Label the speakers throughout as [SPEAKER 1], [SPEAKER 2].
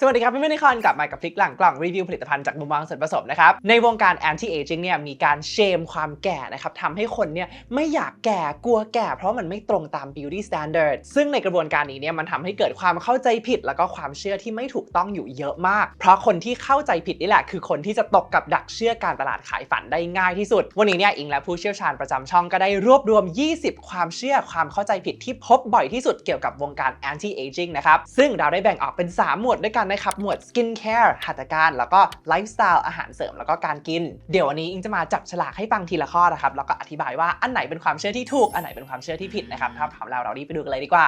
[SPEAKER 1] สวัสดีครับเพื่อนๆในคอนกลับมากับพลิกหลังกล่องรีวิวผลิตภัณฑ์จากมุมมองส่วนผสมนะครับในวงการ anti aging เนี่ยมีการเชมความแก่นะครับทำให้คนเนี่ยไม่อยากแก่กลัวแก่เพราะมันไม่ตรงตาม beauty standard ซึ่งในกระบวนการนี้เนี่ยมันทำให้เกิดความเข้าใจผิดแล้วก็ความเชื่อที่ไม่ถูกต้องอยู่เยอะมากเพราะคนที่เข้าใจผิดนี่แหละคือคนที่จะตกกับดักเชื่อการตลาดขายฝันได้ง่ายที่สุดวันนี้เนี่ยอิงและผู้เชี่ยวชาญประจำช่องก็ได้รวบรวม20ความเชื่อความเข้าใจผิดที่พบบ่อยที่สุดเกี่ยวกับวงการ anti aging นะครับซึ่งเราได้แบ่งออกเป็น3หมวดด้วยกันนะครับหมวด skin care หัตถการแล้วก็ไลฟ์สไตล์อาหารเสริมแล้วก็การกินเดี๋ยววันนี้อิงจะมาจับฉลากให้ฟังทีละข้อนะครับแล้วก็อธิบายว่าอันไหนเป็นความเชื่อที่ถูกอันไหนเป็นความเชื่อที่ผิดนะครับถ้าพร้อมแล้วเรารีบไปดูกันเลยดีกว่า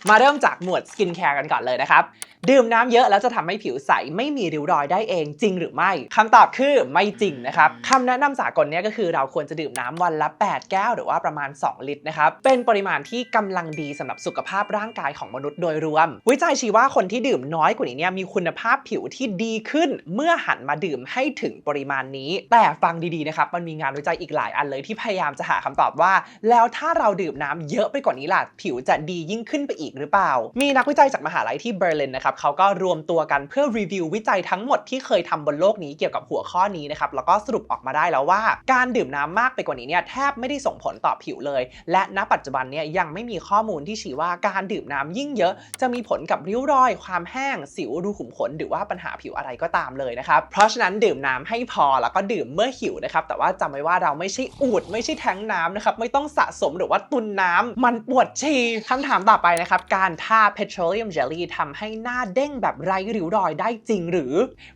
[SPEAKER 1] มาเริ่มจากหมวด skin care กันก่อนเลยนะครับดื่มน้ำเยอะแล้วจะทำให้ผิวใสไม่มีริ้วรอยได้เองจริงหรือไม่คำตอบคือไม่จริงนะครับคำแนะนำสากลเนี่ยก็คือเราควรจะดื่มน้ำวันละ8แก้วหรือว่าประมาณ2ลิตรนะครับเป็นปริมาณที่กำลังดีสำหรับสุขภาพร่างกายของมนุษย์โดยรวมวิจัยชี้ว่าคนที่ดื่มน้อยกว่านี้เนี่ยมีคุณภาพผิวที่ดีขึ้นเมื่อหันมาดื่มให้ถึงปริมาณนี้แต่ฟังดีๆนะครับมันมีงานวิจัยอีกหลายอันเลยที่พยายามจะหาคำตอบว่าแล้วถ้าเราดื่มน้ำเยอะไปกว่านี้ล่ะผิวจะดียิ่งขึ้นไปอีกหรือเปล่ามีนักวิจัยจากมหาลัยที่เบอร์ลินนะครับเขาก็รวมตัวกันเพื่อรีวิววิจัยทั้งหมดที่เคยทำบนโลกนี้เกี่ยวกับหัวข้อนี้นะครับแล้วก็สรุปออกมาได้แล้วว่าการดื่มน้ำมากไปกว่านี้เนี่ยแทบไม่ได้ส่งผลต่อผิวเลยและณปัจจุบันเนี่ยยังไม่มีข้อมูลที่ชี้ว่าการดื่มน้ำยิ่งเยอะจะมีผลกับริ้วรอยความแห้งสิวรูขุมขนหรือว่าปัญหาผิวอะไรก็ตามเลยนะครับเพราะฉะนั้นดื่มน้ำให้พอแล้วก็ดื่มเมื่อหิวนะครับแต่ว่าจำไว้ว่าเราไม่ใช่อูฐไม่ใช่แท้งน้ำนะครับไม่ต้องสะสมหรือว่าตุนน้ำมันปวดฉี่คำถามต่อไปนะครับการทา petroleum jelly ทำให้หน้าเด้งแบบไร้ริ้วรอยได้จริงหรือ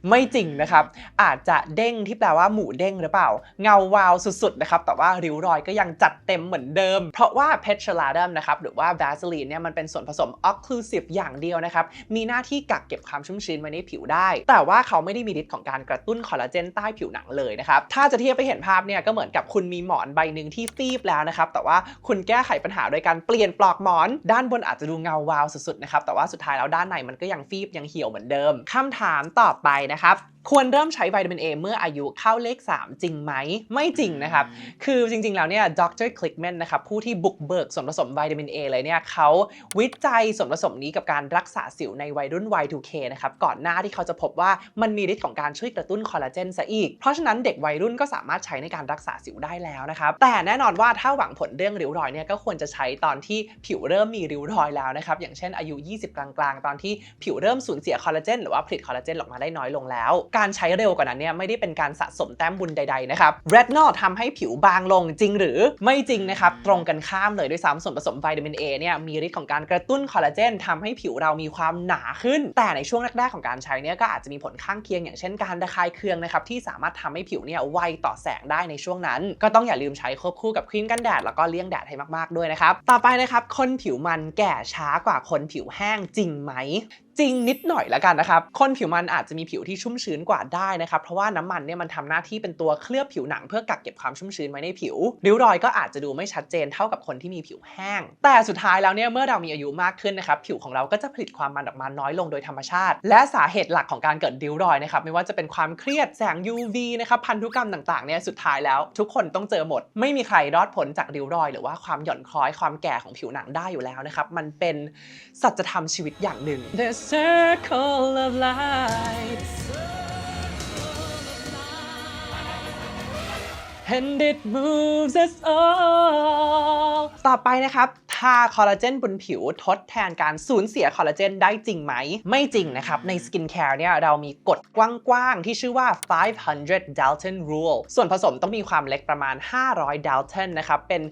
[SPEAKER 1] ไม่จริงนะครับอาจจะเด้งที่แปลว่าหมูเด้งหรือเปล่าเงาวาวสุดๆนะครับแต่ว่าริ้วรอยก็ยังจัดเต็มเหมือนเดิมเพราะว่า petroleum นะครับหรือว่า Vaseline เนี่ยมันเป็นส่วนผสม occlusive อย่างเดียวนะครับมีหน้าที่กักเก็บความชุ่มชื้นไว้ในผิวได้แต่ว่าเขาไม่ได้มีฤทธิ์ของการกระตุ้นคอลลาเจนใต้ผิวหนังเลยนะครับถ้าจะเทียบไปเห็นภาพเนี่ยก็เหมือนกับคุณมีหมอนใบหนึ่งที่ฟีบแล้วนะครับแต่ว่าคุณแก้ไขปัญหาโดยการเปลี่ยนปลอกหมอนด้านบนอาจจะดูเงาวาวสุดๆนะครับแต่ว่าสุดท้ายแล้วด้านในมันก็ยังฟีบยังเหี่ยวเหมือนเดิมคำถามต่อไปนะครับควรเริ่มใช้วิตามิน A เมื่ออายุเข้าเลข3จริงไหมไม่จริงนะครับคือจริงๆแล้วเนี่ยดร.คลิกแมนนะครับผู้ที่บุกเบิกส่วนผสมวิตามิน A เลยเนี่ยเขาวิจัยส่วนผสมนี้กับการรักษาสิวในวัยรุ่น Y2K นะครับก่อนหน้าที่เขาจะพบว่ามันมีฤทธิ์ของการช่วยกระตุ้นคอลลาเจนซะอีกเพราะฉะนั้นเด็กวัยรุ่นก็สามารถใช้ในการรักษาสิวได้แล้วนะครับแต่แน่นอนว่าถ้าหวังผลเรื่องริ้วรอยเนี่ยก็ควรจะใช้ตอนที่ผิวเริ่มมีริ้วรอยแล้วนะครับอย่างเช่นอายุ20กลางๆตอนที่ผิวเริ่มสูญเสียคอลลาเจนหรือว่าผลิตคอลลาเจนออกมาได้น้อยลงแล้วการใช้เร็วกว่านั้นเนี่ยไม่ได้เป็นการสะสมแต้มบุญใดๆนะครับเรทนอลทำให้ผิวบางลงจริงหรือไม่จริงนะครับตรงกันข้ามเลยด้วยซ้ำส่วนผสมวิตามิน A เนี่ยมีฤทธิ์ของการกระตุ้นคอลลาเจนทำให้ผิวเรามีความหนาขึ้นแต่ในช่วงแรกๆของการใช้เนี่ยก็อาจจะมีผลข้างเคียงอย่างเช่นการระคายเคืองนะครับที่สามารถทำให้ผิวเนี่ยไวต่อแสงได้ในช่วงนั้นก็ต้องอย่าลืมใช้ควบคู่กับครีมกันแดดแล้วก็เลี่ยงแดดให้มากๆด้วยนะครับต่อไปนะครับคนผิวมันแก่ช้ากว่าคนผิวแห้งจริงไหมจริงนิดหน่อยแล้วกันนะครับคนผิวมันอาจจะมีผิวที่ชุ่มชื้นกว่าได้นะครับเพราะว่าน้ำมันเนี่ยมันทำหน้าที่เป็นตัวเคลือบผิวหนังเพื่อกักเก็บความชุ่มชื้นไว้ในผิวริ้วรอยก็อาจจะดูไม่ชัดเจนเท่ากับคนที่มีผิวแห้งแต่สุดท้ายแล้วเนี่ยเมื่อเรามีอายุมากขึ้นนะครับผิวของเราก็จะผลิตความมันออกมาน้อยลงโดยธรรมชาติและสาเหตุหลักของการเกิดริ้วรอยนะครับไม่ว่าจะเป็นความเครียดแสง UV นะครับพันธุกรรมต่างๆเนี่ยสุดท้ายแล้วทุกคนต้องเจอหมดไม่มีใครรอดพ้นจากริ้วรอยหรือว่าความหย่อนคล้อยความแก่ของผิวหนังได้อยู่แล้วนะครับมันเป็นสัจธรรมชีวิตอย่างหนึ่ง The circle of life and it moves us all ต่อไปนะครับทาคอลลาเจนบนผิวทดแทนการสูญเสียคอลลาเจนได้จริงไหมไม่จริงนะครับในสกินแคร์เนี่ยเรามีกฎกว้างๆที่ชื่อว่า500 Dalton Rule ส่วนผสมต้องมีความเล็กประมาณ500 Dalton นะครับเป็น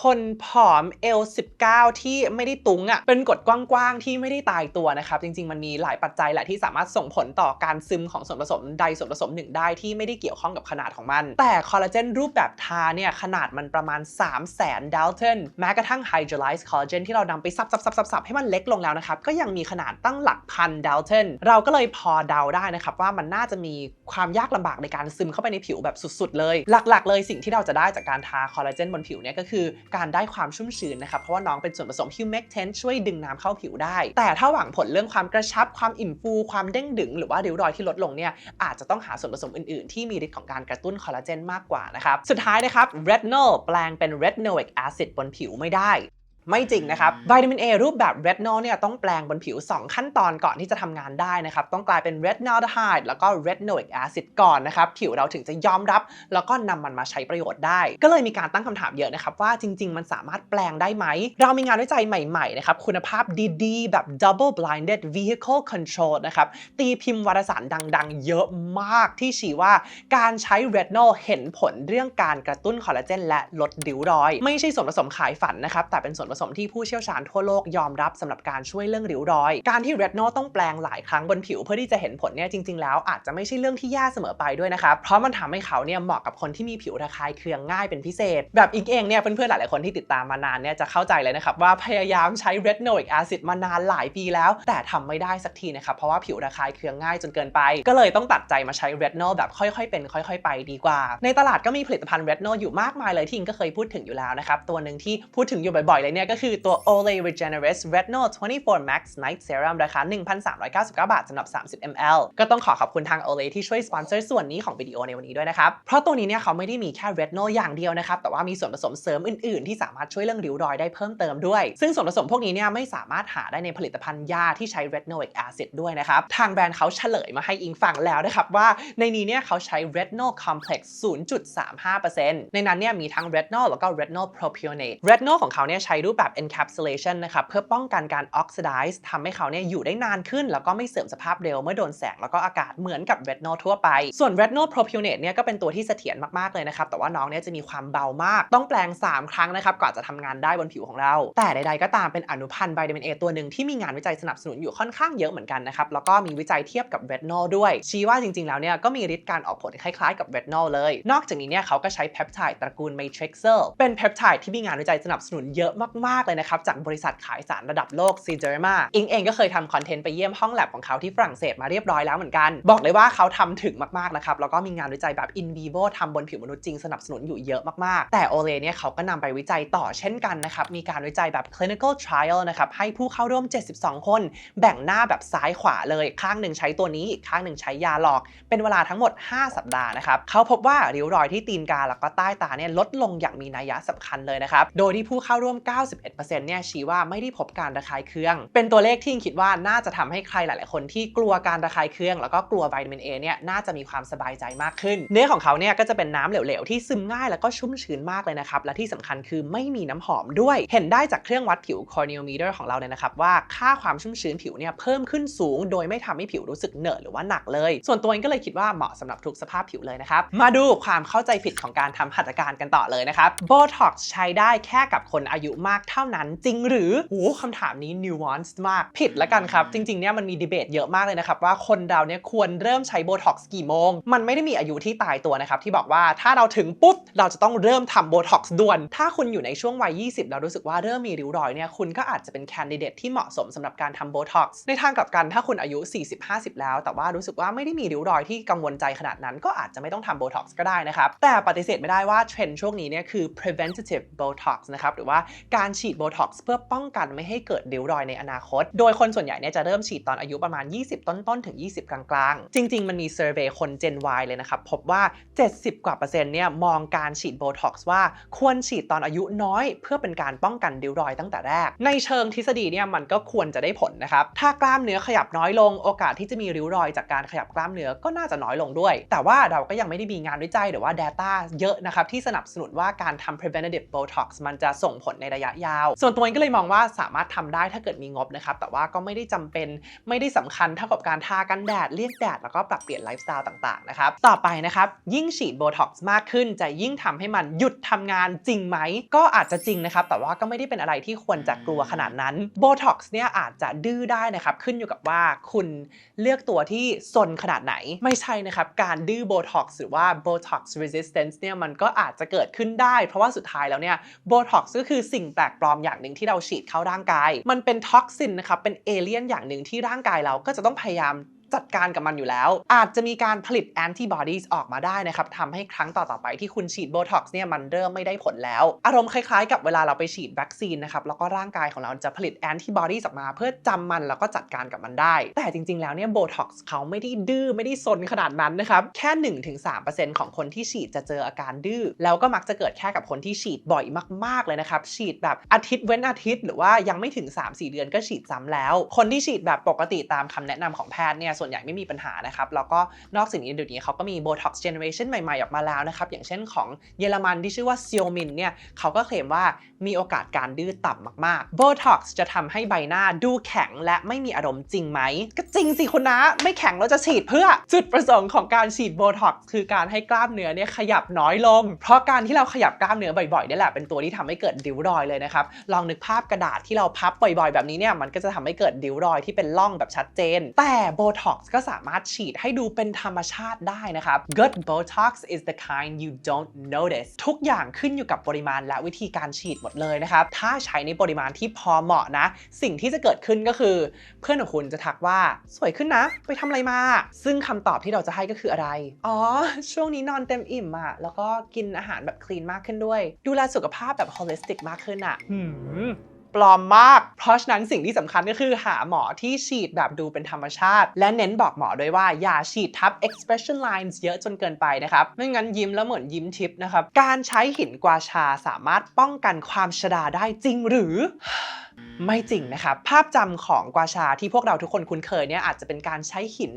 [SPEAKER 1] คนผอม L19 ที่ไม่ได้ตุ้งอ่ะเป็นกฎกว้างๆที่ไม่ได้ตายตัวนะครับจริงๆมันมีหลายปัจจัยแหละที่สามารถส่งผลต่อการซึมของส่วนผสมใดส่วนผสมหนึ่งได้ที่ไม่ได้เกี่ยวข้องกับขนาดของมันแต่คอลลาเจนรูปแบบทาเนี่ยขนาดมันประมาณ300,000 Dalton แม้กระทั่ง Hydralyte oxidized collagen ที่เรานำไปสับให้มันเล็กลงแล้วนะครับก็ยังมีขนาดตั้งหลักพันดัลตันเราก็เลยพอเดาได้นะครับว่ามันน่าจะมีความยากลำบากในการซึมเข้าไปในผิวแบบสุดๆเลยหลักๆเลยสิ่งที่เราจะได้จากการทาคอลลาเจนบนผิวเนี่ยก็คือการได้ความชุ่มชื้นนะครับเพราะว่าน้องเป็นส่วนผสม humectant ช่วยดึงน้ำเข้าผิวได้แต่ถ้าหวังผลเรื่องความกระชับความอิ่มฟูความเด้งดึงหรือว่าริ้วรอยที่ลดลงเนี่ยอาจจะต้องหาส่วนผสมอื่นๆที่มีฤทธิ์ของการกระตุ้นคอลลาเจนมากกว่านะครับสุดท้ายนะครับ retinol แปลงเป็น retinoic acid บนผิวไม่ได้ไม่จริงนะครับวิตามิน A รูปแบบ retinol เนี่ยต้องแปลงบนผิว2ขั้นตอนก่อนที่จะทำงานได้นะครับต้องกลายเป็น retinaldehyde แล้วก็ retinoic acid ก่อนนะครับผิวเราถึงจะยอมรับแล้วก็นำมันมาใช้ประโยชน์ได้ก็เลยมีการตั้งคำถามเยอะนะครับว่าจริงๆมันสามารถแปลงได้ไหมเรามีงานวิจัยใหม่ๆนะครับคุณภาพดีๆแบบ double blinded vehicle control นะครับตีพิมพ์วารสารดังๆเยอะมากที่ชี้ว่าการใช้ retinol เห็นผลเรื่องการกระตุ้นคอลลาเจนและลดริ้วรอยไม่ใช่ส่วนผสมขายฝันนะครับแต่เป็นส่วนผสมที่ผู้เชี่ยวชาญทั่วโลกยอมรับสำหรับการช่วยเรื่องริ้วรอยการที่ retinol ต้องแปลงหลายครั้งบนผิวเพื่อที่จะเห็นผลเนี่ยจริงๆแล้วอาจจะไม่ใช่เรื่องที่แย่เสมอไปด้วยนะครับเพราะมันทำให้เขาเนี่ยเหมาะกับคนที่มีผิวระคายเคืองง่ายเป็นพิเศษแบบอิงเองเนี่ยเพื่อนๆหลายๆคนที่ติดตามมานานเนี่ยจะเข้าใจเลยนะครับว่าพยายามใช้ retinoic acid มานานหลายปีแล้วแต่ทำไม่ได้สักทีนะครับเพราะว่าผิวระคายเคืองง่ายจนเกินไปก็เลยต้องตัดใจมาใช้ retinol แบบค่อยๆเป็นค่อยๆไปดีกว่าในตลาดก็มีผลิตภัณฑ์ retinol อยู่มากมายเลยที่อิงก็เคยพูดถึงอยู่แล้วนะครับตัวหนึ่งที่พูดถึงอยู่บ่อยๆเลยเนี่ยก็คือตัว Olay Regenerist Retinol 24 Max Night Serum ราคา 1,399 บาทสำหรับ30 ml ก็ต้องขอบคุณทาง Olay ที่ช่วยสปอนเซอร์ส่วนนี้ของวิดีโอในวันนี้ด้วยนะครับเพราะตัวนี้เนี่ยเขาไม่ได้มีแค่ retinol อย่างเดียวนะครับแต่ว่ามีส่วนผสมเสริมอื่นๆที่สามารถช่วยเรื่องริ้วรอยได้เพิ่มเติมด้วยซึ่งส่วนผสมพวกนี้เนี่ยไม่สามารถหาได้ในผลิตภัณฑ์ยาที่ใช้ retinoic acid ด้วยนะครับทางแบรนด์เขาเฉลยมาให้อิงฟังแล้วนะครับว่าในนี้เนี่ยเขาใช้ retinol complex 0.35% ในนั้นเนี่ยมีทั้ง retinol แล้วก็ retinol propionate retinol ของเขาเนี่ยใช้รูปแบบ encapsulation นะครับเพื่อป้องกันการ oxidize ทำให้เขาเนี่ยอยู่ได้นานขึ้นแล้วก็ไม่เสื่อมสภาพเร็วเมื่อโดนแสงแล้วก็อากาศเหมือนกับ retinol ทั่วไปส่วน retinol propionate เนี่ยก็เป็นตัวที่เสถียรมากๆเลยนะครับแต่ว่าน้องเนี่ยจะมีความเบามากต้องแปลง3ครั้งนะครับก่อนจะทำงานได้บนผิวของเราแต่ใดๆก็ตามเป็นอนุพันธ์วิตามิน A ตัวหนึ่งที่มีงานวิจัยสนับสนุนอยู่ค่อนข้างเยอะเหมือนกันนะครับแล้วก็มีวิจัยเทียบกับ retinol ด้วยชี้ว่าจริงๆแล้วเนี่ยก็มีฤทธิ์การออกผลคล้ายๆกับ retinol เลยนอกจากนี้เนี่ยเขาก็ใช้เพปไทด์ตระกูล matrixyl เป็นเพปไทด์ที่มีงานวิจัยสนับสนุนเยอะมากๆเลยนะครับจากบริษัทขายสารระดับโลก Sederma อิงเองก็เคยทำคอนเทนต์ไปเยี่ยมห้องแลบของเขาที่ฝรั่งเศสมาเรียบร้อยแล้วเหมือนกันบอกเลยว่าเขาทำถึงมากๆนะครับแล้วก็มีงานวิจัยแบบ in vivo ทำบนผิวมนุษย์จริงสนับสนุนอยู่เยอะมากๆแต่ Olay เนี่ยเขาก็นำไปวิจัยต่อเช่นกันนะครับมีการวิจัยแบบ clinical trial นะครับให้ผู้เข้าร่วม72คนแบ่งหน้าแบบซ้ายขวาเลยข้างหนึ่งใช้ตัวนี้อีกข้างหนึ่งใช้ยาหลอกเป็นเวลาทั้งหมด5 สัปดาห์นะครับเขาพบว่าริ้วรอยที่ตีนกาแล้วก็ใต้ตาเนี่ยลดลงอย่างมีนัยสำคัญเลยนะครับโดยที่ผู้เข้าร่วม 91% เนี่ยชี้ว่าไม่ได้พบการระคายเคืองเป็นตัวเลขที่คิดว่าน่าจะทำให้ใครหลายๆคนที่กลัวการระคายเคืองแล้วก็กลัววิตามิน A เนี่ยน่าจะมีความสบายใจมากขึ้นเนื้อของเขาเนี่ยก็จะเป็นน้ำเหลวๆที่ซึมง่ายแล้วก็ชุ่มชื้นมากเลยนะครับและที่สำคัญคือไม่มีน้ำหอมด้วยเห็นได้จากเครื่องวัดผิว corneal meter ของเราเนี่ยนะครับว่าค่าความชุ่มชื้นผิวเนี่ยเพิ่มขึ้นสูงโดยไม่ทำให้ผิวรู้สึกเหนอะหรือว่าหนักเลยส่วนตัวเองก็เลยคิดว่าเหมาะสำหรับทุกสภาพผิวเลยนะครับมาดูความเข้าใจผิดของการทำหัตถการกันต่อเลยนะครับ Botox ใช้ได้แค่กับคนอายุมากเท่านั้นจริงหรือคำถามนี้ nuanced มากผิดแล้วกันครับจริงๆเนี่ยมันมีดีเบตเยอะมากเลยนะครับว่าคนเราเนี่ยควรเริ่มใช้ Botox กี่โมงมันไม่ได้มีอายุที่ตายตัวนะครับที่บอกว่าถ้าเราถึงปุ๊บเราจะต้องเริ่มทำ Botox ด่วนถ้าคุณอยู่ในช่วงวัย20แล้วรู้สึกว่าเริ่มมีริ้วรอยเนี่ยคุณก็อาจจะเป็นแคนดิเดตที่เหมาะสมสำหรับการทำ Botox ในทางกลับกันถ้าคุณอายุ 40-50 แล้วแต่ว่ารู้สึกว่าไม่ได้มีริ้วรอยที่กังวลใจขนาดนั้นก็อาจจะไม่ต้องทำ Botox ก็ได้นะครับแต่ปฏิเสธไม่ได้ว่าเทรนด์ช่วงนี้เนี่ยคือ preventative Botox นะครับหรือว่าการฉีด Botox เพื่อป้องกันไม่ให้เกิดริ้วรอยในอนาคตโดยคนส่วนใหญ่เนี่ยจะเริ่มฉีดตอนอายุประมาณ20ต้นๆถึง20กลางๆจริงๆมันมีเซอร์เวย์คน Gen Y เลยนะครับพบว่า70%กว่าเนี่ยมองการฉีด Botox ว่าควรฉีดตอนอายุน้อยเพื่อเป็นการป้องกันริ้วรอยตั้งแต่แรกในเชิงทฤษฎีเนี่ยมันก็ควรจะได้ผลนะครับถ้ากล้ามเนื้อขยับน้อยลงโอกาสที่จะมีริ้วรอยจากการขยับกล้ามเนื้อก็น่าจะน้อยลงด้วยแต่ว่าเราก็ยังไม่ได้มีงานวิจัยหรือว่า data เยอะนะครับที่สนับสนุนว่าการทำ preventative Botox มันจะส่งผลในระยะยาวส่วนตัวเองก็เลยมองว่าสามารถทำได้ถ้าเกิดมีงบนะครับแต่ว่าก็ไม่ได้จำเป็นไม่ได้สำคัญเท่ากับการทากันแดดเลี่ยงแดดแล้วก็ปรับเปลี่ยนไลฟ์สไตล์ต่างๆนะครับต่อไปนะครับยิ่งฉีด Botox มากขึ้นจะยิ่งทำให้มันหยุดทำงานจริงไหมก็อาจจะจริงนะครับแต่ว่าก็ไม่ได้เป็นอะไรที่ควรจะกลัวขนาดนั้น Botox เนี่ยอาจจะดื้อได้นะครับขึ้นอยู่กับว่าคุณเลือกตัวที่ซนขนาดไหนไม่ใช่นะครับการดื้อ Botox หรือว่า Botox resistance เนี่ยมันก็อาจจะเกิดขึ้นได้เพราะว่าสุดท้ายแล้วเนี่ย Botox ก็คือสิ่งแปล ลกปลอมอย่างหนึ่งที่เราฉีดเข้าร่างกายมันเป็นท็อกซินนะครับเป็นเอเลี่ยนอย่างหนึ่งที่ร่างกายเราก็จะต้องพยายามจัดการกับมันอยู่แล้วอาจจะมีการผลิตแอนติบอดีออกมาได้นะครับทำให้ครั้งต่อๆไปที่คุณฉีดโบท็อกซ์เนี่ยมันเริ่มไม่ได้ผลแล้วอารมณ์คล้ายๆกับเวลาเราไปฉีดวัคซีนนะครับแล้วก็ร่างกายของเราจะผลิตแอนติบอดีออกมาเพื่อจำมันแล้วก็จัดการกับมันได้แต่จริงๆแล้วเนี่ยโบท็อกซ์เขาไม่ได้ดื้อไม่ได้ซนขนาดนั้นนะครับแค่ 1-3% ของคนที่ฉีดจะเจออาการดื้อแล้วก็มักจะเกิดแค่กับคนที่ฉีดบ่อยมากๆเลยนะครับฉีดแบบอาทิตย์เว้นอาทิตย์หรือว่ายังไม่ถึง 3-4 เดือนก็ฉีดซ้ำแล้วคนที่ฉีดแบบปกติตามคำแนะนำของแพทย์เนี่ยส่วนใหญ่ไม่มีปัญหานะครับแล้วก็นอกจากนี้เดี๋ยวนี้เขาก็มี Botox Generation ใหม่ๆออกมาแล้วนะครับอย่างเช่นของเยอรมันที่ชื่อว่า Xeomin เนี่ยเขาก็เคลมว่ามีโอกาสการดื้อต่ำมากๆ Botox จะทำให้ใบหน้าดูแข็งและไม่มีอารมณ์จริงไหมก็จริงสิคุณนะไม่แข็งเราจะฉีดเพื่อจุดประสงค์ของการฉีด Botox คือการให้กล้ามเนื้อเนี่ยขยับน้อยลงเพราะการที่เราขยับกล้ามเนื้อบ่อยๆนี่แหละเป็นตัวที่ทำให้เกิดริ้วรอยเลยนะครับลองนึกภาพกระดาษที่เราพับบ่อยๆแบบนี้เนี่ยมันก็จะทำให้เกิดริ้วรอยที่เป็นร่องแบบชัดเจนแต่ Botox ก็สามารถฉีดให้ดูเป็นธรรมชาติได้นะครับ Good Botox is the kind you don't notice ทุกอย่างขึ้นอยู่กับปริมาณและวิธีการฉีดหมดเลยนะครับถ้าใช้ในปริมาณที่พอเหมาะนะสิ่งที่จะเกิดขึ้นก็คือเพื่อนของคุณจะทักว่าสวยขึ้นนะไปทำอะไรมาซึ่งคำตอบที่เราจะให้ก็คืออะไรอ๋อช่วงนี้นอนเต็มอิ่มอะแล้วก็กินอาหารแบบคลีนมากขึ้นด้วยดูแลสุขภาพแบบ holistic มากขึ้นอะปลอมมากเพราะฉะนั้นสิ่งที่สำคัญก็คือหาหมอที่ฉีดแบบดูเป็นธรรมชาติและเน้นบอกหมอด้วยว่าอย่าฉีดทับ expression lines เยอะจนเกินไปนะครับไม่งั้นยิ้มแล้วเหมือนยิ้มทิพย์นะครับการใช้หินกวาชาสามารถป้องกันความชราได้จริงหรือไม่จริงนะครับภาพจำของกวาชาที่พวกเราทุกคนคุ้นเคยเนี่ยอาจจะเป็นการใช้หิน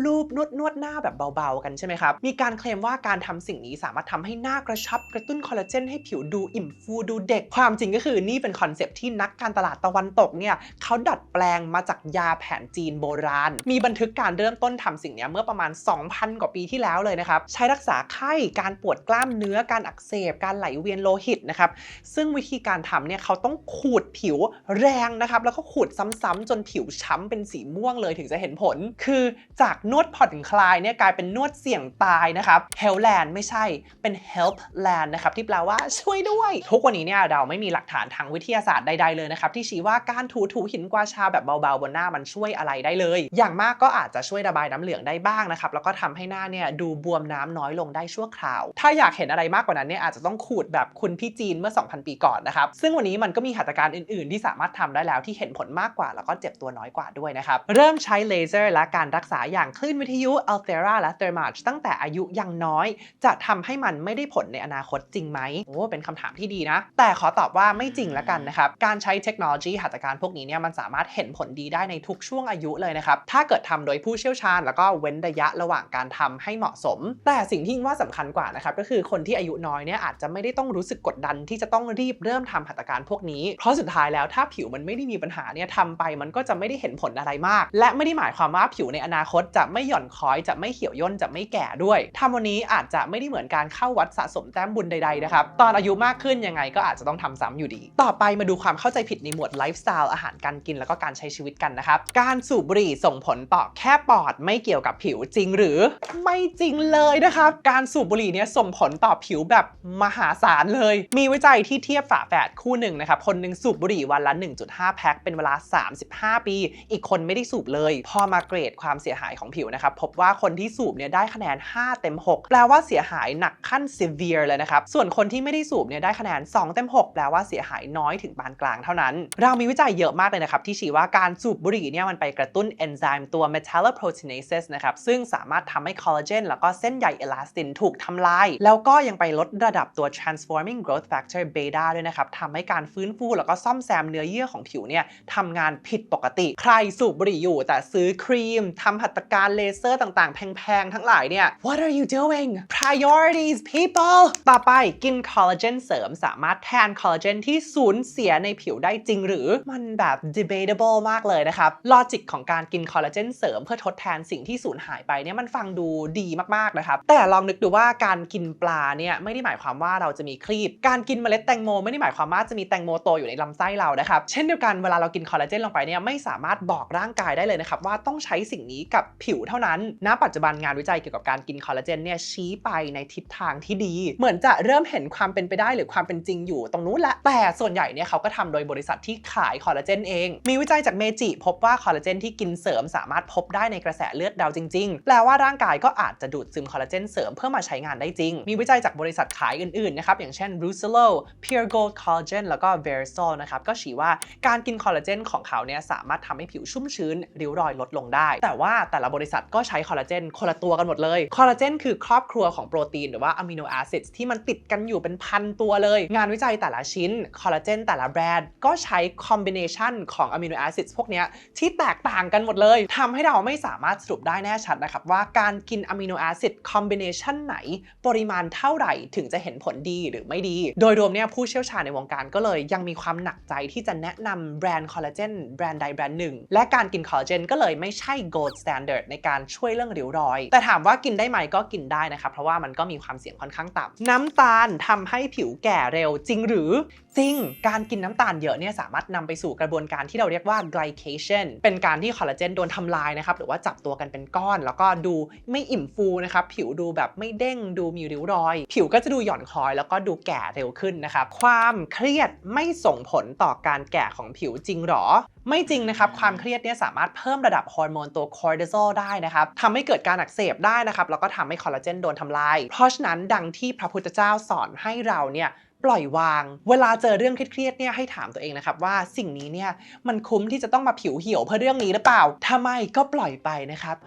[SPEAKER 1] ลูบๆนวดหน้าแบบเบาๆกันใช่ไหมครับมีการเคลมว่าการทำสิ่งนี้สามารถทำให้หน้ากระชับกระตุ้นคอลลาเจนให้ผิวดูอิ่มฟูดูเด็กความจริงก็คือนี่เป็นคอนเซปต์ที่นักการตลาดตะวันตกเนี่ยเขาดัดแปลงมาจากยาแผนจีนโบราณมีบันทึกการเริ่มต้นทำสิ่งนี้เมื่อประมาณ 2,000 กว่าปีที่แล้วเลยนะครับใช้รักษาไข้การปวดกล้ามเนื้อการอักเสบการไหลเวียนโลหิตนะครับซึ่งวิธีการทำเนี่ยเขาต้องขูดผิวแรงนะครับแล้วก็ขูดซ้ำๆจนผิวช้ำเป็นสีม่วงเลยถึงจะเห็นผลคือจากนวดผ่อนคลายเนี่ยกลายเป็นนวดเสี่ยงตายนะครับ Healthland ไม่ใช่เป็น Helpland นะครับที่แปลว่าช่วยด้วยทุกวันนี้เนี่ยเราไม่มีหลักฐานทางวิทยาศาสตร์ใดๆเลยนะครับที่ชี้ว่าการถูหินกวาชาแบบเบาๆบนหน้ามันช่วยอะไรได้เลยอย่างมากก็อาจจะช่วยระบายน้ำเหลืองได้บ้างนะครับแล้วก็ทำให้หน้าเนี่ยดูบวมน้ำน้อยลงได้ชั่วคราวถ้าอยากเห็นอะไรมากกว่านั้นเนี่ยอาจจะต้องขูดแบบคุณพี่จีนเมื่อ 2,000 ปีก่อนนะครับซึ่งวันนี้มันก็มีหัตถการอื่นๆที่สามารถทำได้แล้วที่เห็นผลมากกว่าแล้วก็เจ็บตัวน้อยกว่าด้วยนะครับเริ่มใช้เลเซอร์และการรักษาอย่างคลื่นวิทยุ Althera และ Thermage ตั้งแต่อายุยังน้อยจะทำให้มันไม่ได้ผลในอนาคตจริงไหมโอ้เป็นคำถามที่ดีนะแต่ขอตอบว่าไม่จริงแล้วกันนะครับการใช้เทคโนโลยีหัตถการพวกนี้เนี่ยมันสามารถเห็นผลดีได้ในทุกช่วงอายุเลยนะครับถ้าเกิดทำโดยผู้เชี่ยวชาญแล้วก็เว้นระยะระหว่างการทำให้เหมาะสมแต่สิ่งที่ว่าสำคัญกว่านะครับก็คือคนที่อายุน้อยเนี่ยอาจจะไม่ได้ต้องรู้สึกกดดันที่จะต้องรีบเริ่มทำหัตถการพวกนี้เพราะสุดท้ายแล้วถ้าผิวมันไม่ได้มีปัญหาเนี่ยทำไปมันก็จะไม่ได้เห็นผลอะไรมากและไม่ได้หมายความว่าผิวในอนาคตจะไม่หย่อนคล้อยจะไม่เหี่ยวย่นจะไม่แก่ด้วยทำวันนี้อาจจะไม่ได้เหมือนการเข้าวัดสะสมแต้มบุญใดๆนะครับตอนอายุมากขึ้นยังไงก็อาจจะต้องทำซ้ำอยู่ดีต่อไปมาดูความเข้าใจผิดในหมวดไลฟ์สไตล์อาหารการกินแล้วก็การใช้ชีวิตกันนะครับการสูบบุหรี่ส่งผลต่อแค่ปอดไม่เกี่ยวกับผิวจริงหรือไม่จริงเลยนะครับการสูบบุหรี่เนี่ยส่งผลต่อผิวแบบมหาศาลเลยมีวิจัยที่เทียบฝาแฝดคู่หนึ่งนะครับคนหนึ่งสูบบุหรี่วันละ 1.5 แพ็คเป็นเวลา35 ปีอีกคนไม่ได้สูบเลยพอมาเกรดความเสียหายของผิวนะครับพบว่าคนที่สูบเนี่ยได้คะแนน5 เต็ม 6แปลว่าเสียหายหนักขั้น severe เลยนะครับส่วนคนที่ไม่ได้สูบเนี่ยได้คะแนน2 เต็ม 6แปลว่าเสียหายน้อยถึงปานกลางเท่านั้นเรามีวิจัยเยอะมากเลยนะครับที่ชี้ว่าการสูบบุหรี่เนี่ยมันไปกระตุ้นเอนไซม์ตัว metalloproteinases นะครับซึ่งสามารถทำให้คอลลาเจนแล้วก็เส้นใยเอลาสตินถูกทำลายแล้วก็ยังไปลดระดับตัว transforming growth factor beta ด้วยนะครับทำให้การฟื้นฟูแล้วก็ซ่อมแซมเนื้อเยื่อของผิวเนี่ยทำงานผิดปกติใครสูบบุหรี่อยู่แต่ซื้อครีมทำหัตถการเลเซอร์ต่างๆแพงๆทั้งหลายเนี่ย What are you doing priorities people ต่อไปกินคอลลาเจนเสริมสามารถแทนคอลลาเจนที่สูญเสียในผิวได้จริงหรือมันแบบ debatable มากเลยนะครับลอจิกของการกินคอลลาเจนเสริมเพื่อทดแทนสิ่งที่สูญหายไปเนี่ยมันฟังดูดีมากๆนะครับแต่ลองนึกดูว่าการกินปลาเนี่ยไม่ได้หมายความว่าเราจะมีครีบการกินเมล็ดแตงโมไม่ได้หมายความว่าจะมีแตงโมโตอยู่ในลำไส้เรา นะครับเช่นเดียวกันเวลาเรากินคอลลาเจนลงไปเนี่ยไม่สามารถบอกร่างกายได้เลยนะครับว่าต้องใช้สิ่งนี้กับผิวเท่านั้นณปัจจุบันงานวิจัยเกี่ยวกับการกินคอลลาเจนเนี่ยชี้ไปในทิศทางที่ดีเหมือนจะเริ่มเห็นความเป็นไปได้หรือความเป็นจริงอยู่ตรงนู้นละแต่ส่วนใหญ่เนี่ยเขาก็ทำโดยบริษัทที่ขายคอลลาเจนเองมีวิจัยจากเมจิพบว่าคอลลาเจนที่กินเสริมสามารถพบได้ในกระแสเลือดเราจริงๆแปลว่าร่างกายก็อาจจะดูดซึมคอลลาเจนเสริมเพื่อมาใช้งานได้จริงมีวิจัยจากบริษัทขายอื่นๆนะครับอย่างเช่น Rousselot Pure Gold Collagen แล้วก็ Verisol นะครับก็ชี้ว่าการกินคอลลาเจนของเขาเนี่ยสามารถทำให้ผิวชุ่มชื้นริ้วรอยลดลงได้แต่ว่าแต่ละบริษัทก็ใช้คอลลาเจนคนละตัวกันหมดเลยคอลลาเจนคือครอบครัวของโปรตีนหรือว่าอะมิโนแอซิดที่มันติดกันอยู่เป็นพันตัวเลยงานวิจัยแต่ละชิ้นคอลลาเจนแต่ละแบรนด์ก็ใช้คอมบิเนชันของอะมิโนแอซิดพวกนี้ที่แตกต่างกันหมดเลยทำให้เราไม่สามารถสรุปได้แน่ชัดนะครับว่าการกินอะมิโนแอซิดคอมบิเนชันไหนปริมาณเท่าไหร่ถึงจะเห็นผลดีหรือไม่ดีโดยรวมเนี่ยผู้เชี่ยวชาญในวงการก็เลยยังมีความหนักใจที่จะแนะนำแบรนด์คอลลาเจนแบรนด์ใดแบรนด์หนึ่งและการกินคอลลาเจนก็เลยไม่ใช่ gold standard ในการช่วยเรื่องริ้วรอยแต่ถามว่ากินได้ไหมก็กินได้นะครับเพราะว่ามันก็มีความเสี่ยงค่อนข้างต่ำน้ำตาลทำให้ผิวแก่เร็วจริงหรือจริงการกินน้ำตาลเยอะเนี่ยสามารถนำไปสู่กระบวนการที่เราเรียกว่า glycation เป็นการที่คอลลาเจนโดนทำลายนะครับหรือว่าจับตัวกันเป็นก้อนแล้วก็ดูไม่อิ่มฟูนะครับผิวดูแบบไม่เด้งดูมีริ้วรอยผิวก็จะดูหย่อนคล้อยแล้วก็ดูแก่เร็วขึ้นนะครับความเครียดไม่ส่งผลต่อการแก่ของผิวจริงหรอไม่จริงนะครับความเครียดเนี่ยสามารถเพิ่มระดับฮอร์โมนตัวคอร์ติซอลได้นะครับทำให้เกิดการอักเสบได้นะครับแล้วก็ทำให้คอลลาเจนโดนทำลายเพราะฉะนั้นดังที่พระพุทธเจ้าสอนให้เราเนี่ยปล่อยวางเวลาเจอเรื่องเครียดๆเนี่ยให้ถามตัวเองนะครับว่าสิ่งนี้เนี่ยมันคุ้มที่จะต้องมาผิวเหี่ยวเพื่อเรื่องนี้หรือเปล่าถ้าไม่ก็ปล่อยไปนะครับ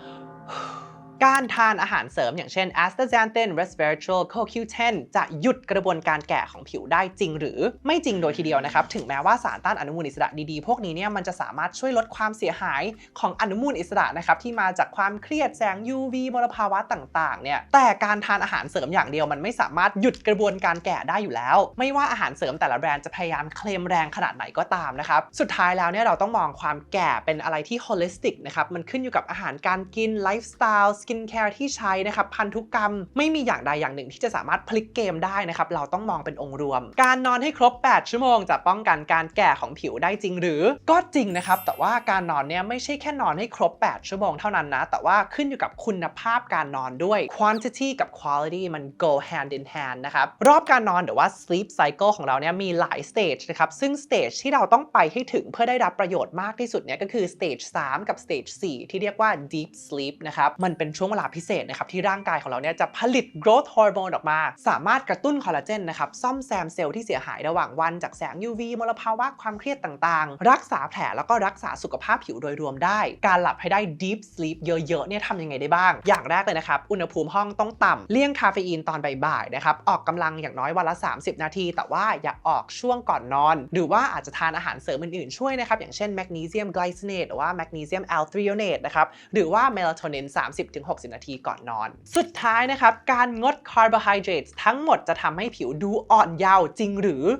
[SPEAKER 1] การทานอาหารเสริมอย่างเช่น astaxanthin resveratrol CoQ10 จะหยุดกระบวนการแก่ของผิวได้จริงหรือไม่จริงโดยทีเดียวนะครับถึงแม้ว่าสารต้านอนุมูลอิสระดีๆพวกนี้เนี่ยมันจะสามารถช่วยลดความเสียหายของอนุมูลอิสระนะครับที่มาจากความเครียดแสง UV มลภาวะต่างๆเนี่ยแต่การทานอาหารเสริมอย่างเดียวมันไม่สามารถหยุดกระบวนการแก่ได้อยู่แล้วไม่ว่าอาหารเสริมแต่ละแบรนด์จะพยายามเคลมแรงขนาดไหนก็ตามนะครับสุดท้ายแล้วเนี่ยเราต้องมองความแก่เป็นอะไรที่ holistic นะครับมันขึ้นอยู่กับอาหารการกินไลฟ์สไตล์สกินแคร์ที่ใช้นะครับพันธุกรรมไม่มีอย่างใดอย่างหนึ่งที่จะสามารถพลิกเกมได้นะครับเราต้องมองเป็นองค์รวมการนอนให้ครบ8ชั่วโมงจะป้องกันการแก่ของผิวได้จริงหรือก็จริงนะครับแต่ว่าการนอนเนี่ยไม่ใช่แค่นอนให้ครบ8ชั่วโมงเท่านั้นนะแต่ว่าขึ้นอยู่กับคุณภาพการนอนด้วย quantity กับ quality มัน go hand in hand นะครับรอบการนอนหรือว่า sleep cycle ของเราเนี่ยมีหลาย stage นะครับซึ่ง stage ที่เราต้องไปให้ถึงเพื่อได้รับประโยชน์มากที่สุดเนี่ยก็คือ stage 3 กับ stage 4 ที่เรียกว่า deep sleep นะครับมันเป็นช่วงเวลาพิเศษนะครับที่ร่างกายของเราเนี่ยจะผลิต growth hormone ออกมาสามารถกระตุ้นคอลลาเจนนะครับซ่อมแซมเซลล์ที่เสียหายระหว่างวันจากแสง UV มลภาวะความเครียดต่างๆรักษาแผลแล้วก็รักษาสุขภาพผิวโดยรวมได้การหลับให้ได้ deep sleep เยอะๆเนี่ยทำยังไงได้บ้างอย่างแรกเลยนะครับอุณหภูมิห้องต้องต่ำเลี่ยงคาเฟอีนตอนบ่ายๆนะครับออกกำลังอย่างน้อยวันละ30นาทีแต่ว่าอย่าออกช่วงก่อนนอนหรือว่าอาจจะทานอาหารเสริมอื่นๆช่วยนะครับอย่างเช่นแมกนีเซียมไกลซิเนตหรือว่าแมกนีเซียมแอลทริโอเนตนะครับหรือว่าเมลาโทนิน 30-60 นาทีก่อนนอนสุดท้ายนะครับการงดคาร์โบไฮเดรตทั้งหมดจะทำให้ผิวดูอ่อนเยาว์จริงหรื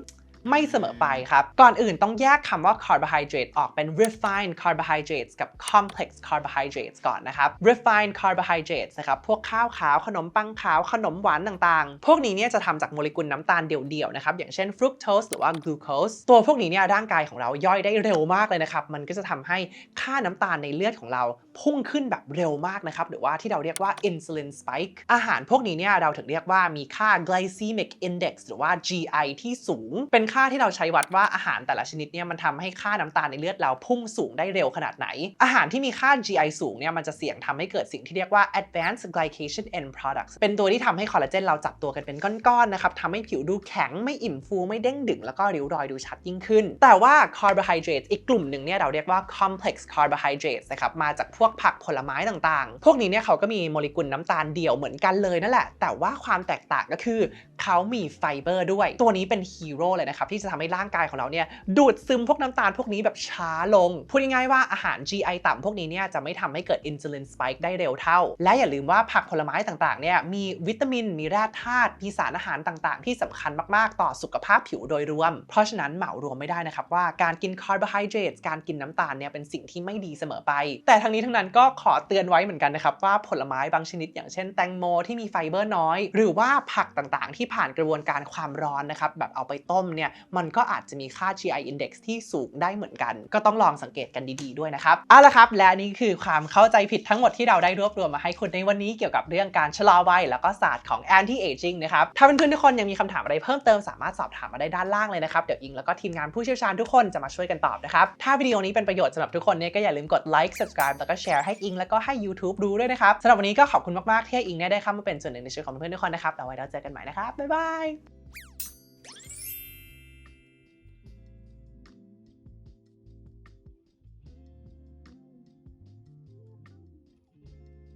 [SPEAKER 1] อไม่เสมอไปครับก่อนอื่นต้องแยกคำว่า carbohydrate ออกเป็น refined carbohydrates กับ complex carbohydrates ก่อนนะครับ refined carbohydrates นะครับพวกข้าวขาวขนมปังขาวขนมหวานต่างๆพวกนี้เนี่ยจะทำจากโมเลกุลน้ำตาลเดี่ยวๆนะครับอย่างเช่น fructose หรือว่า glucose ตัวพวกนี้เนี่ยร่างกายของเราย่อยได้เร็วมากเลยนะครับมันก็จะทำให้ค่าน้ำตาลในเลือดของเราพุ่งขึ้นแบบเร็วมากนะครับหรือว่าที่เราเรียกว่า insulin spike อาหารพวกนี้เนี่ยเราถึงเรียกว่ามีค่า glycemic index หรือว่า GI ที่สูงเป็นค่าที่เราใช้วัดว่าอาหารแต่ละชนิดเนี่ยมันทำให้ค่าน้ำตาลในเลือดเราพุ่งสูงได้เร็วขนาดไหนอาหารที่มีค่า GI สูงเนี่ยมันจะเสี่ยงทำให้เกิดสิ่งที่เรียกว่า advanced glycation end products เป็นตัวที่ทำให้คอลลาเจนเราจับตัวกันเป็นก้อนๆนะครับทำให้ผิวดูแข็งไม่อิ่มฟูไม่เด้งดึงแล้วก็ริ้วรอยดูชัดยิ่งขึ้นแต่ว่า carbohydrates อีกกลุ่มหนึ่งเนี่ยเราเรียกว่า complex carbohydrates นะครับมาจากพวกผักผลไม้ต่างๆพวกนี้เนี่ยเขาก็มีโมเลกุลน้ำตาลเดี่ยวเหมือนกันเลยนั่นแหละแต่ว่าความแตกต่างก็คือเขามีไฟเบอร์ด้วยตัวนี้เป็นฮีโร่เลยนะครับที่จะทำให้ร่างกายของเราเนี่ยดูดซึมพวกน้ำตาลพวกนี้แบบช้าลงพูดง่ายๆว่าอาหาร GI ต่ำพวกนี้เนี่ยจะไม่ทำให้เกิด insulin spike ได้เร็วเท่าและอย่าลืมว่าผักผลไม้ต่างๆเนี่ยมีวิตามินมีแร่ธาตุมีสารอาหารต่างๆที่สำคัญมากๆต่อสุขภาพผิวโดยรวมเพราะฉะนั้นเหมารวมไม่ได้นะครับว่าการกินคาร์โบไฮเดรตการกินน้ำตาลเนี่ยเป็นสิ่งที่ไม่ดีเสมอไปแต่ทั้งนี้ทั้งนั้นก็ขอเตือนไว้เหมือนกันนะครับว่าผลไม้บางชนิดอย่างเช่นแตงโมที่มีไฟเบอร์น้อยหรือว่าผักต่างๆที่ผ่านกระบวนการความร้อนนะครับแบบเอาไปต้มเนี่ย มันก็อาจจะมีค่า GI index ที่สูงได้เหมือนกันก็ต้องลองสังเกตกันดีๆด้วยนะครับเอาละครับและนี่คือความเข้าใจผิดทั้งหมดที่เราได้รวบรวมมาให้คุณในวันนี้เกี่ยวกับเรื่องการชะลอวัยแล้วก็ศาสตร์ของ anti aging นะครับถ้าเพื่อนๆทุกคนยังมีคำถามอะไรเพิ่มเติมสามารถสอบถามมาได้ด้านล่างเลยนะครับเดี๋ยวอิงแล้วก็ทีมงานผู้เชี่ยวชาญทุกคนจะมาช่วยกันตอบนะครับถ้าวิดีโอนี้เป็นประโยชน์สำหรับทุกคนเนี่ยก็อย่าลืมกด like subscribe แล้วก็แชร์ให้อิงแล้วก็ให้ YouTube รู้ด้วยนะครับสำหรับวันนี้ก็ขอบคุณมากๆที่ให้อิงเนี่ยได้เข้ามาเป็นส่วนหนึ่งในชีวิตของเพื่อนๆทุกคนนะครับแล้วไว้เราเจอกันใหม่นะครับบ๊ายบาย